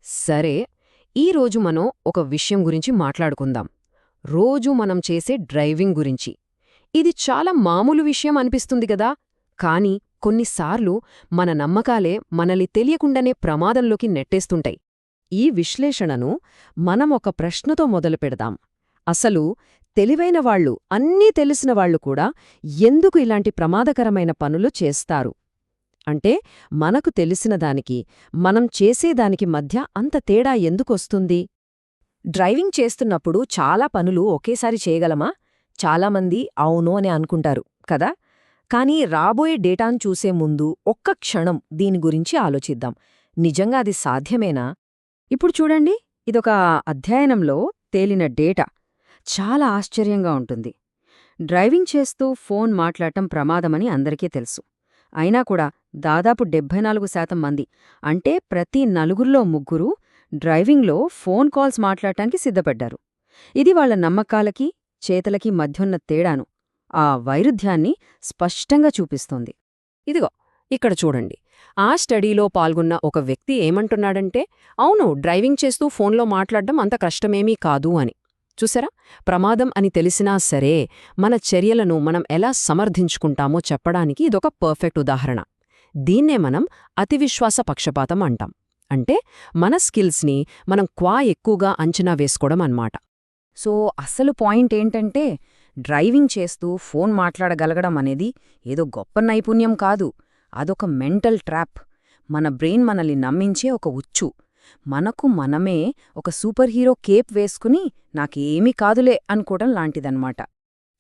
సరే, ఈరోజు మనం ఒక విషయం గురించి మాట్లాడుకుందాం. రోజు మనం చేసే డ్రైవింగ్ గురించి. ఇది చాలా మామూలు విషయం అనిపిస్తుంది గదా, కానీ కొన్నిసార్లు మన నమ్మకాలే మనల్ని తెలియకుండానే ప్రమాదంలోకి నెట్టేస్తుంటాయి. ఈ విశ్లేషణను మనం ఒక ప్రశ్నతో మొదలుపెడదాం. అసలు తెలివైన వాళ్ళు, అన్నీ తెలిసిన వాళ్ళు కూడా ఎందుకు ఇలాంటి ప్రమాదకరమైన పనులు చేస్తారు? అంటే మనకు తెలిసిన దానికి, మనం చేసేదానికి మధ్య అంత తేడా ఎందుకొస్తుంది? డ్రైవింగ్ చేస్తున్నప్పుడు చాలా పనులు ఒకేసారి చేయగలమా? చాలామంది అవును అని అనుకుంటారు కదా. కానీ రాబోయే డేటాను చూసే ముందు ఒక్క క్షణం దీని గురించి ఆలోచిద్దాం. నిజంగా అది సాధ్యమేనా? ఇప్పుడు చూడండి, ఇదొక అధ్యయనంలో తేలిన డేటా. చాలా ఆశ్చర్యంగా ఉంటుంది. డ్రైవింగ్ చేస్తూ ఫోన్ మాట్లాడటం ప్రమాదమని అందరికీ తెలుసు. అయినా కూడా దాదాపు 74% మంది, అంటే ప్రతి నలుగురిలో ముగ్గురు డ్రైవింగ్లో ఫోన్ కాల్స్ మాట్లాడటానికి సిద్ధపడ్డారు. ఇది వాళ్ల నమ్మకాలకి, చేతలకి మధ్యున్న తేడాను, ఆ వైరుధ్యాన్ని స్పష్టంగా చూపిస్తోంది. ఇదిగో ఇక్కడ చూడండి. ఆ స్టడీలో పాల్గొన్న ఒక వ్యక్తి ఏమంటున్నాడంటే, అవును, డ్రైవింగ్ చేస్తూ ఫోన్లో మాట్లాడడం అంత కష్టమేమీ కాదు అని. చూసారా, ప్రమాదం అని తెలిసినా సరే మన చర్యలను మనం ఎలా సమర్థించుకుంటామో చెప్పడానికి ఇదొక పర్ఫెక్ట్ ఉదాహరణ. దీన్నే మనం అతివిశ్వాస పక్షపాతం అంటాం. అంటే మన స్కిల్స్ని మనం ఎక్కువగా అంచనా వేసుకోవడం అన్నమాట. సో అసలు పాయింట్ ఏంటంటే, డ్రైవింగ్ చేస్తూ ఫోన్ మాట్లాడగలగడం అనేది ఏదో గొప్ప నైపుణ్యం కాదు. అదొక మెంటల్ ట్రాప్. మన బ్రెయిన్ మనల్ని నమ్మించే ఒక ఉచ్చు. మనకు మనమే ఒక సూపర్ హీరో కేప్ వేసుకుని నాకేమీ కాదులే అనుకోవడం లాంటిదన్నమాట.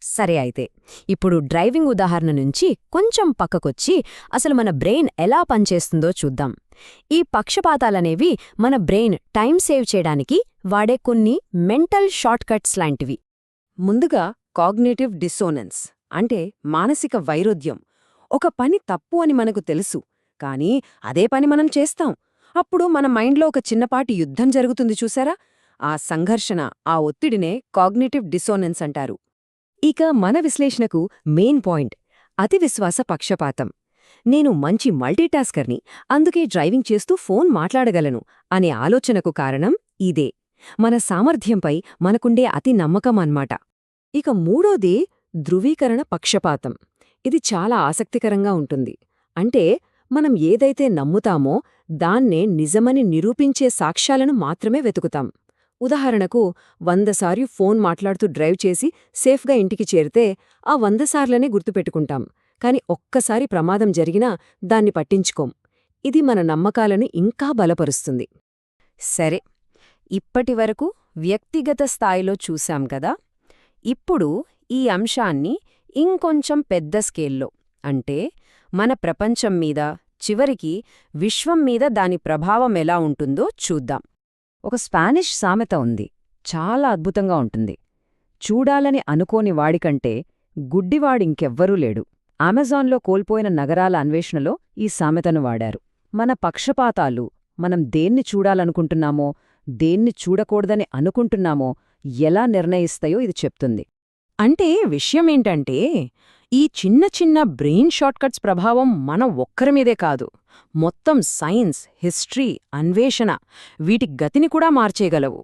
సరే, అయితే ఇప్పుడు డ్రైవింగ్ ఉదాహరణ నుంచి కొంచెం పక్కకొచ్చి అసలు మన బ్రెయిన్ ఎలా పనిచేస్తుందో చూద్దాం. ఈ పక్షపాతాలనేవి మన బ్రెయిన్ టైం సేవ్ చేయడానికి వాడే కొన్ని మెంటల్ షార్ట్కట్స్ లాంటివి. ముందుగా కాగ్నిటివ్ డిస్సోనెన్స్, అంటే మానసిక వైరుధ్యం. ఒక పని తప్పు అని మనకు తెలుసు, కానీ అదే పని మనం చేస్తాం. అప్పుడు మన మైండ్లో ఒక చిన్నపాటి యుద్ధం జరుగుతుంది చూసారా. ఆ సంఘర్షణ, ఆ ఒత్తిడినే కాగ్నిటివ్ డిసోనెన్స్ అంటారు. ఇక మన విశ్లేషణకు మెయిన్ పాయింట్ అతివిశ్వాస పక్షపాతం. నేను మంచి మల్టీటాస్కర్ని, అందుకే డ్రైవింగ్ చేస్తూ ఫోన్ మాట్లాడగలను అనే ఆలోచనకు కారణం ఇదే, మన సామర్థ్యంపై మనకుండే అతి నమ్మకం అన్నమాట. ఇక మూడోది ధృవీకరణ పక్షపాతం. ఇది చాలా ఆసక్తికరంగా ఉంటుంది. అంటే మనం ఏదైతే నమ్ముతామో దాన్నే నిజమని నిరూపించే సాక్ష్యాలను మాత్రమే వెతుకుతాం. ఉదాహరణకు 100 సార్లు ఫోన్ మాట్లాడుతూ డ్రైవ్ చేసి సేఫ్గా ఇంటికి చేరితే ఆ 100 సార్లనే గుర్తుపెట్టుకుంటాం. కాని ఒక్కసారి ప్రమాదం జరిగినా దాన్ని పట్టించుకోం. ఇది మన నమ్మకాలను ఇంకా బలపరుస్తుంది. సరే, ఇప్పటివరకు వ్యక్తిగత స్థాయిలో చూశాం కదా. ఇప్పుడు ఈ అంశాన్ని ఇంకొంచెం పెద్ద స్కేల్లో, అంటే మన ప్రపంచం మీద, చివరికి విశ్వం మీద దాని ప్రభావం ఎలా ఉంటుందో చూద్దాం. ఒక స్పానిష్ సామెత ఉంది, చాలా అద్భుతంగా ఉంటుంది. చూడాలని అనుకోని వాడికంటే గుడ్డివాడింకెవ్వరూ లేడు. అమెజాన్లో కోల్పోయిన నగరాల అన్వేషణలో ఈ సామెతను వాడారు. మన పక్షపాతాలు, మనం దేన్ని చూడాలనుకుంటున్నామో, దేన్ని చూడకూడదని అనుకుంటున్నామో ఎలా నిర్ణయిస్తాయో ఇది చెప్తుంది. అంటే విషయమేంటంటే, ఈ చిన్న చిన్న బ్రెయిన్ షార్ట్కట్స్ ప్రభావం మన ఒక్కరిమీదే కాదు, మొత్తం సైన్స్, హిస్టరీ, అన్వేషణ వీటి గతిని కూడా మార్చేయగలవు.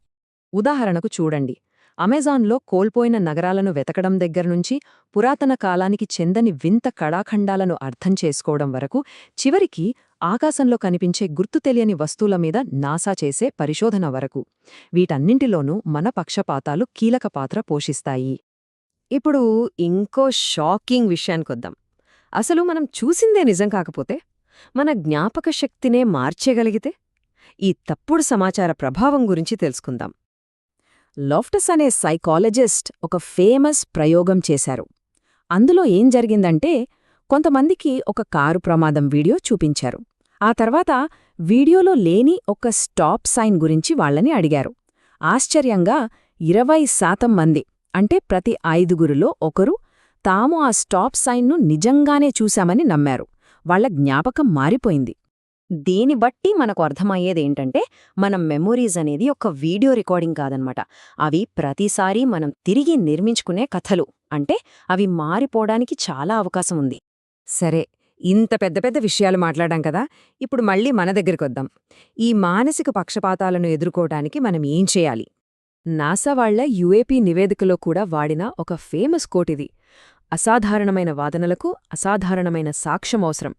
ఉదాహరణకు చూడండి, అమెజాన్లో కోల్పోయిన నగరాలను వెతకడం దగ్గర్నుంచి పురాతన కాలానికి చెందని వింత కళాఖండాలను అర్థం చేసుకోవడం వరకు, చివరికి ఆకాశంలో కనిపించే గుర్తు తెలియని వస్తువుల మీద నాసా చేసే పరిశోధన వరకు, వీటన్నింటిలోనూ మన పక్షపాతాలు కీలక పాత్ర పోషిస్తాయి. ఇప్పుడు ఇంకో షాకింగ్ విషయానికొద్దాం. అసలు మనం చూసిందే నిజం కాకపోతే, మన జ్ఞాపక శక్తినే మార్చేయగలిగితే? ఈ తప్పుడు సమాచార ప్రభావం గురించి తెలుసుకుందాం. లాఫ్టస్ అనే సైకాలజిస్ట్ ఒక ఫేమస్ ప్రయోగం చేశారు. అందులో ఏం జరిగిందంటే, కొంతమందికి ఒక కారు ప్రమాదం వీడియో చూపించారు. ఆ తర్వాత వీడియోలో లేని ఒక స్టాప్ సైన్ గురించి వాళ్ళని అడిగారు. ఆశ్చర్యంగా 20% మంది, అంటే ప్రతి 5గురిలో ఒకరు, తాము ఆ స్టాప్ సైన్ను నిజంగానే చూశామని నమ్మారు. వాళ్ల జ్ఞాపకం మారిపోయింది. దీని బట్టి మనకు అర్థమయ్యేదేంటంటే, మన మెమొరీస్ అనేది ఒక వీడియో రికార్డింగ్ కాదనమాట. అవి ప్రతిసారీ మనం తిరిగి నిర్మించుకునే కథలు. అంటే అవి మారిపోవడానికి చాలా అవకాశం ఉంది. సరే, ఇంత పెద్ద పెద్ద విషయాలు మాట్లాడాం కదా, ఇప్పుడు మళ్ళీ మన దగ్గరికొద్దాం. ఈ మానసిక పక్షపాతాలను ఎదుర్కోవటానికి మనం ఏం చేయాలి? నాసా వాళ్ల యుఏపీ నివేదికలో కూడా వాడిన ఒక ఫేమస్ కోటిది: అసాధారణమైన వాదనలకు అసాధారణమైన సాక్ష్యం అవసరం.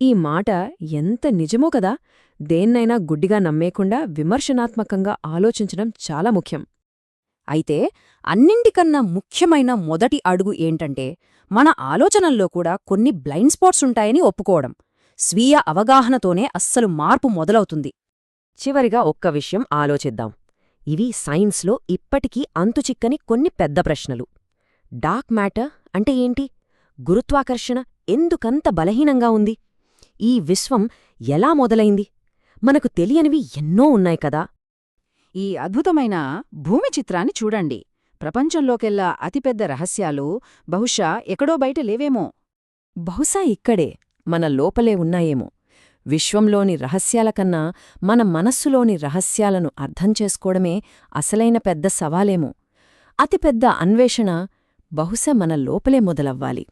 ఈ మాట ఎంత నిజమో కదా. దేన్నైనా గుడ్డిగా నమ్మేకుండా విమర్శనాత్మకంగా ఆలోచించడం చాలా ముఖ్యం. అయితే అన్నింటికన్నా ముఖ్యమైన మొదటి అడుగు ఏంటంటే, మన ఆలోచనల్లో కూడా కొన్ని బ్లైండ్ స్పాట్స్ ఉంటాయని ఒప్పుకోవడం. స్వీయ అవగాహనతోనే అస్సలు మార్పు మొదలవుతుంది. చివరిగా ఒక్క విషయం ఆలోచిద్దాం. ఇవి సైన్స్లో ఇప్పటికీ అంతుచిక్కని కొన్ని పెద్ద ప్రశ్నలు. డార్క్ మ్యాటర్ అంటే ఏంటి? గురుత్వాకర్షణ ఎందుకంత బలహీనంగా ఉంది? ఈ విశ్వం ఎలా మొదలైంది? మనకు తెలియనివి ఎన్నో ఉన్నాయి కదా. ఈ అద్భుతమైన భూమి చిత్రాన్ని చూడండి. ప్రపంచంలోకెల్లా అతిపెద్ద రహస్యాలు బహుశా ఎక్కడో బయట లేవేమో. బహుశా ఇక్కడే, మన లోపలే ఉన్నాయేమో. విశ్వంలోని రహస్యాల కన్నా మన మనస్సులోని రహస్యాలను అర్థం చేసుకోవడమే అసలైన పెద్ద సవాలేమో. అతిపెద్ద అన్వేషణ బహుశా మన లోపలే మొదలవ్వాలి.